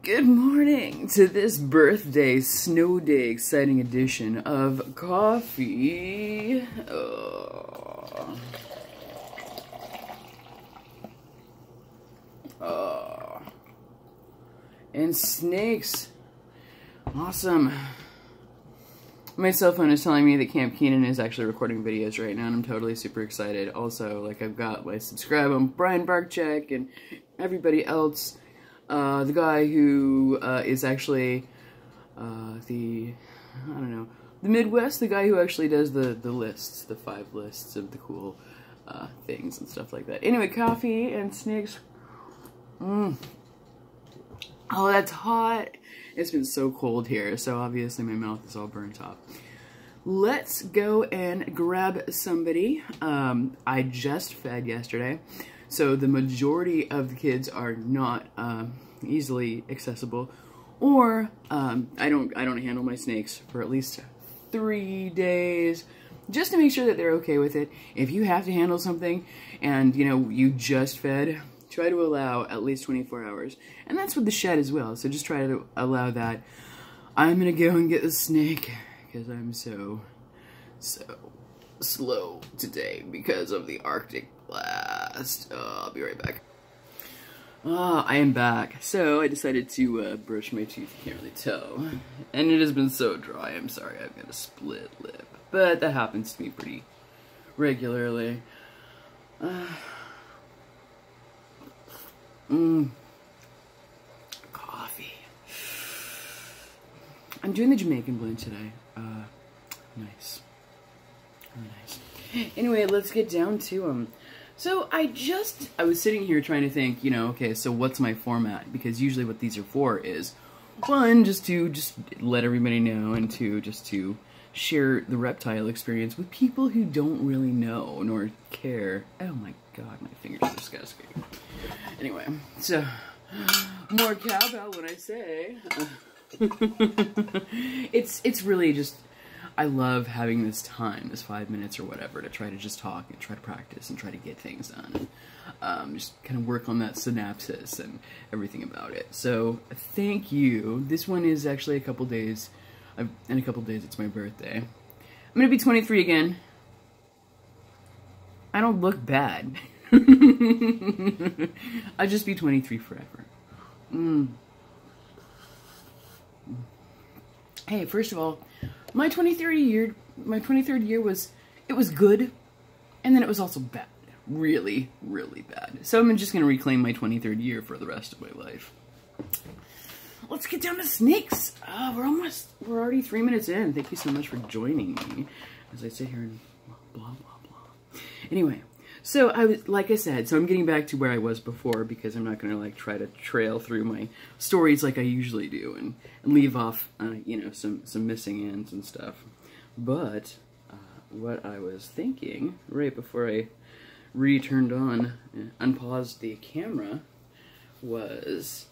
Good morning to this birthday snow day exciting edition of coffee. And snakes. Awesome. My cell phone is telling me that Camp Keenan is actually recording videos right now, and I'm totally super excited. Also, like, I've got my subscribe on Brian Barkcheck and everybody else. The guy who is actually the Midwest, the guy who actually does the lists, the 5 lists of the cool things and stuff like that. Anyway, coffee and snakes. Oh, that's hot. It's been so cold here, so obviously my mouth is all burnt off. Let's go and grab somebody. I just fed yesterday, so the majority of the kids are not easily accessible, or I don't handle my snakes for at least 3 days, just to make sure that they're okay with it. If you have to handle something and you just fed, try to allow at least 24 hours. And that's with the shed as well, so just try to allow that. I'm gonna go and get the snake, because I'm so slow today because of the Arctic blast. I'll be right back. I am back. So I decided to brush my teeth. You can't really tell. And it has been so dry. I'm sorry, I've got a split lip. But that happens to me pretty regularly. Coffee. I'm doing the Jamaican blend today. Nice. Really nice. Anyway, let's get down to them. So I was sitting here trying to think, okay, so what's my format? Because usually what these are for is, 1, just to let everybody know, and 2, just to share the reptile experience with people who don't really know nor care. Oh my god, my fingers are disgusting. Anyway, so, more cowbell when I say. It's really just, I love having this time, this 5 minutes or whatever, to try to just talk and try to practice and try to get things done. And just kind of work on that synapsis and everything about it. So, thank you. This one is actually in a couple days, it's my birthday. I'm gonna be 23 again. I don't look bad. I'll just be 23 forever. Hey, first of all, my 23rd year was good, and then it was also bad. Really, really bad. So I'm just gonna reclaim my 23rd year for the rest of my life. Let's get down to snakes. We're already 3 minutes in. Thank you so much for joining me as I sit here and blah, blah, blah. Anyway, so like I said, so I'm getting back to where I was before, because I'm not gonna try to trail through my stories like I usually do and leave off, some missing ends and stuff. But what I was thinking right before I turned on, unpaused the camera, was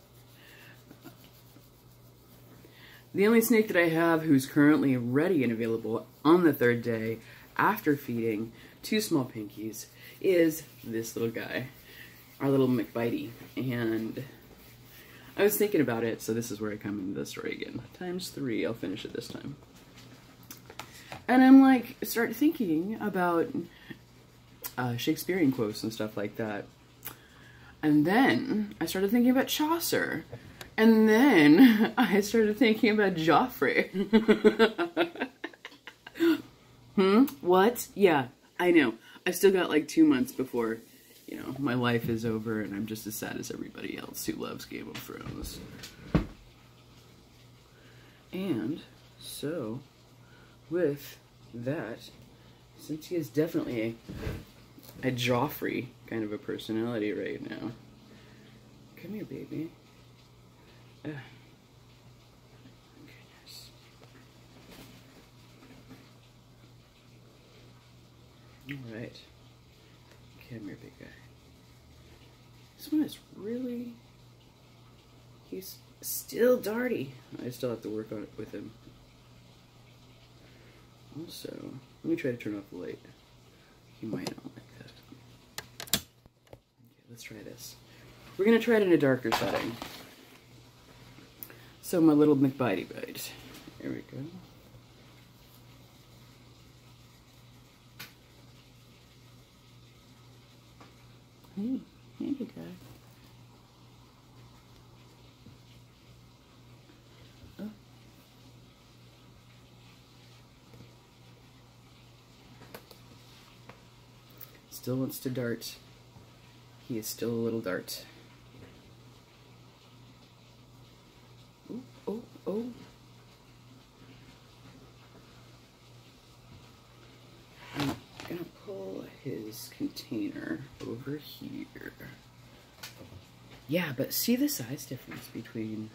the only snake that I have who's currently ready and available on the 3rd day after feeding 2 small pinkies is this little guy, our little McBitey. And I was thinking about it, so this is where I come into the story again. ×3, I'll finish it this time. And I'm start thinking about Shakespearean quotes and stuff like that. And then I started thinking about Chaucer. And then I started thinking about Joffrey. What? Yeah, I know. I've still got 2 months before, my life is over and I'm just as sad as everybody else who loves Game of Thrones. And so, with that, since he is definitely a Joffrey kind of a personality right now. Come here, baby. Goodness. Alright. Come here, big guy. This one is really... He's still darty. I still have to work on it with him. Also, let me try to turn off the light. He might not like that. Okay, let's try this. We're going to try it in a darker setting. So my little McBitey bite. There we go. Hey, handy guy. Oh. Still wants to dart. He is still a little dart. Oh, oh, oh. I'm gonna pull his container over here. Yeah, but see the size difference between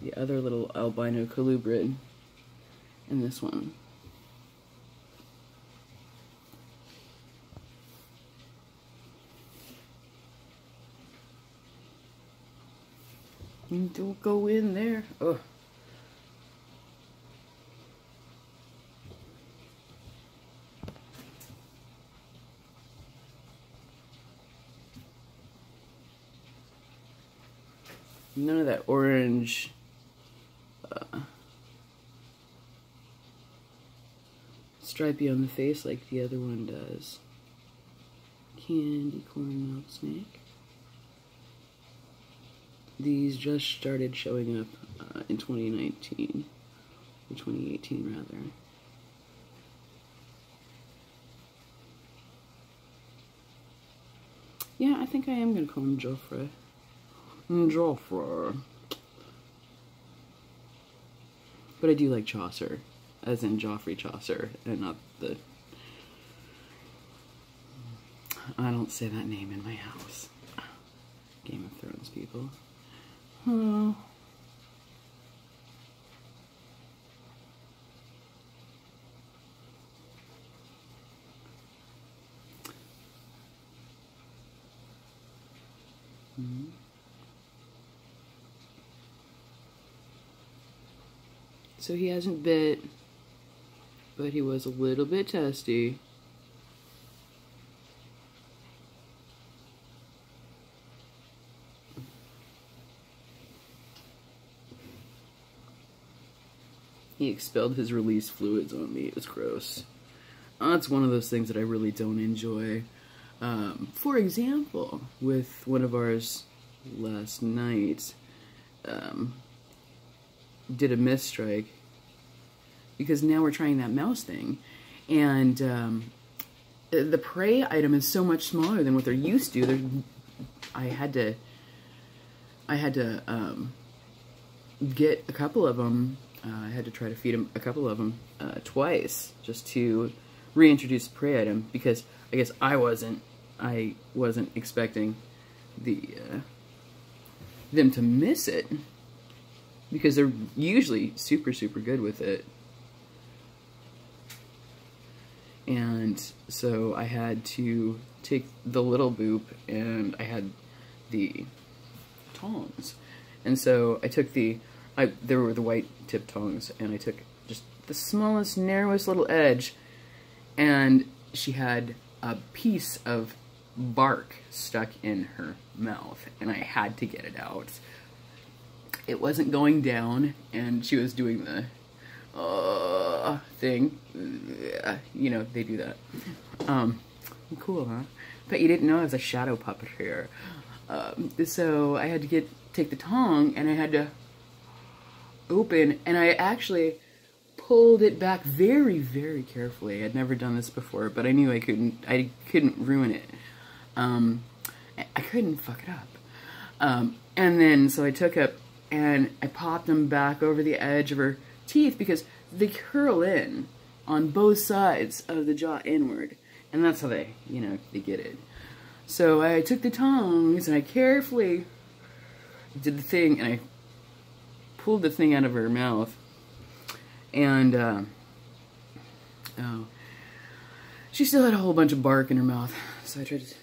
the other little albino colubrid and this one. Don't go in there. Oh. None of that orange stripey on the face like the other one does. Candycorn Milksnake. These just started showing up in 2019, or 2018 rather. Yeah, I think I am going to call him Joffrey. Joffrey. But I do like Chaucer, as in Joffrey Chaucer, and not the... I don't say that name in my house. Game of Thrones people. Oh. Mm-hmm. So he hasn't bit, but he was a little bit testy. He expelled his release fluids on me. It was gross. That's one of those things that I really don't enjoy. For example, with one of ours last night, did a miss strike because now we're trying that mouse thing, and the prey item is so much smaller than what they're used to. I had to get a couple of them. I had to try to feed him a couple of them twice just to reintroduce the prey item, because I guess I wasn't expecting them to miss it, because they're usually super good with it. And so I had to take the little boop, and I had the tongs, and so I took there were the white tip tongs, and I took just the smallest, narrowest little edge, and she had a piece of bark stuck in her mouth, and I had to get it out. It wasn't going down, and she was doing the thing. You know, they do that. Cool, huh? But you didn't know I was a shadow puppet here. So I had to take the tong, and I had to open, and I actually pulled it back very carefully. I'd never done this before, but I knew I couldn't ruin it. I couldn't fuck it up. And then so I took up and I popped them back over the edge of her teeth, because they curl in on both sides of the jaw inward, and that's how they get it. So I took the tongs and I carefully did the thing, and I pulled the thing out of her mouth, and she still had a whole bunch of bark in her mouth. So I tried to,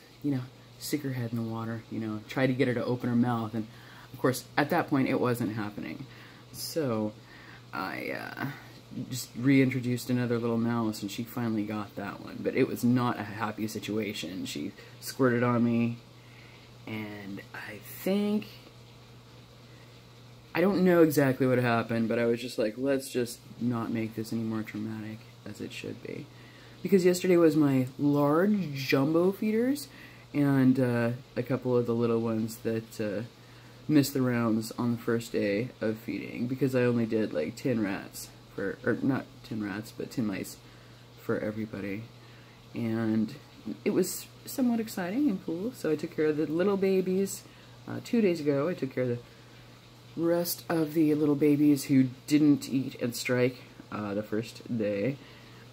stick her head in the water, try to get her to open her mouth, and of course at that point it wasn't happening. So I just reintroduced another little mouse, and she finally got that one, but it was not a happy situation. She squirted on me, and I I don't know exactly what happened, but I was just like, let's just not make this any more traumatic as it should be. Because yesterday was my large jumbo feeders, and a couple of the little ones that missed the rounds on the first day of feeding, because I only did like 10 rats, or not 10 rats, but 10 mice for everybody. And it was somewhat exciting and cool, so I took care of the little babies. 2 days ago, I took care of the rest of the little babies who didn't eat and strike the first day.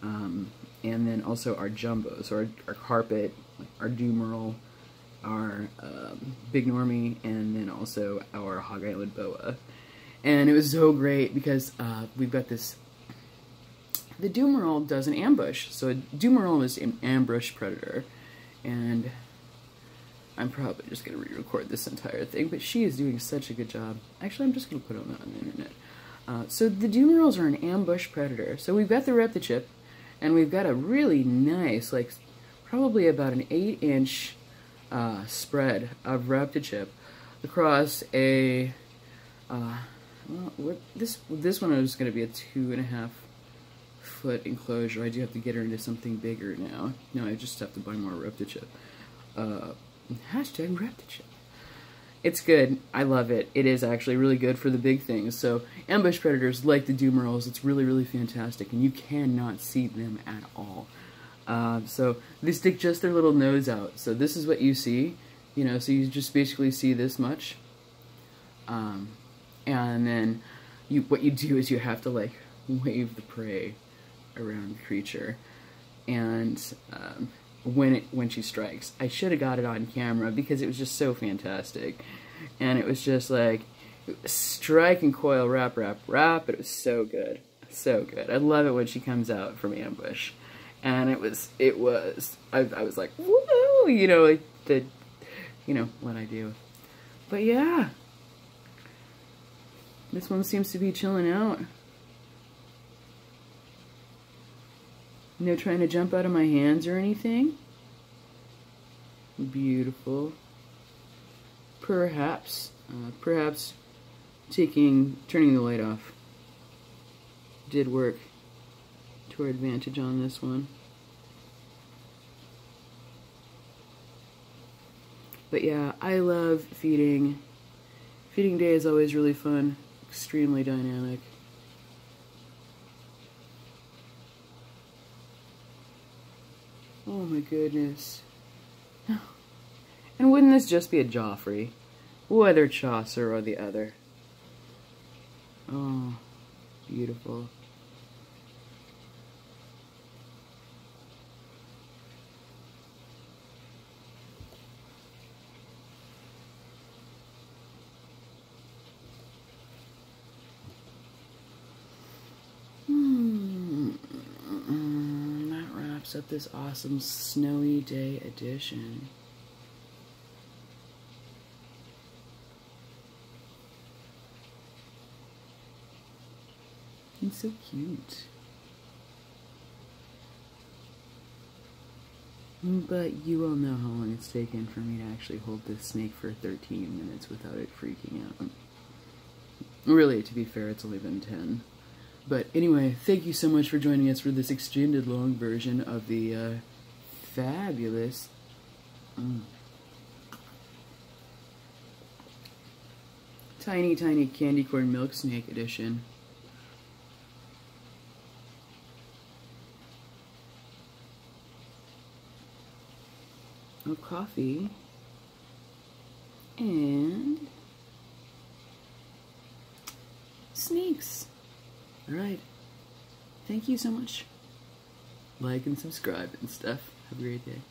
And then also our jumbos, our carpet, our Doomerl, our Big Normie, and then also our Hog Island boa. And it was so great because we've got this... The Doomerl does an ambush. So a Doomerl is an ambush predator. And I'm probably just going to re-record this entire thing, but she is doing such a good job. Actually, I'm just going to put it on the internet. So the Doomerls are an ambush predator. So we've got the Reptichip, and we've got a really nice, like, probably about an 8-inch spread of Reptichip across a, well, this one is going to be a 2.5-foot enclosure. I do have to get her into something bigger now. No, I just have to buy more Reptichip. Hashtag Reptichip. It's good. I love it. It is actually really good for the big things. So ambush predators like the Doomerls, it's really, really fantastic, and you cannot see them at all. So they stick just their little nose out. So this is what you see, you know. So you just basically see this much, and then what you do is you have to like wave the prey around the creature, and when she strikes. I should have got it on camera because it was just so fantastic. And it was just like, strike and coil, wrap, wrap, wrap. It was so good. So good. I love it when she comes out from ambush. And I was like, woo, you know, like what I do. But yeah. This one seems to be chilling out. No trying to jump out of my hands or anything. Beautiful. Perhaps turning the light off did work to our advantage on this one. But yeah, I love feeding. Feeding day is always really fun, extremely dynamic. Oh my goodness. And wouldn't this just be a Joffrey? Whether Chaucer or the other. Oh, beautiful. That wraps up this awesome snowy day edition. He's so cute. But you all know how long it's taken for me to actually hold this snake for 13 minutes without it freaking out. Really, to be fair, it's only been 10. But anyway, thank you so much for joining us for this extended long version of the fabulous tiny Candycorn Milksnake edition. Of coffee and snakes. Alright. Thank you so much. Like and subscribe and stuff. Have a great day.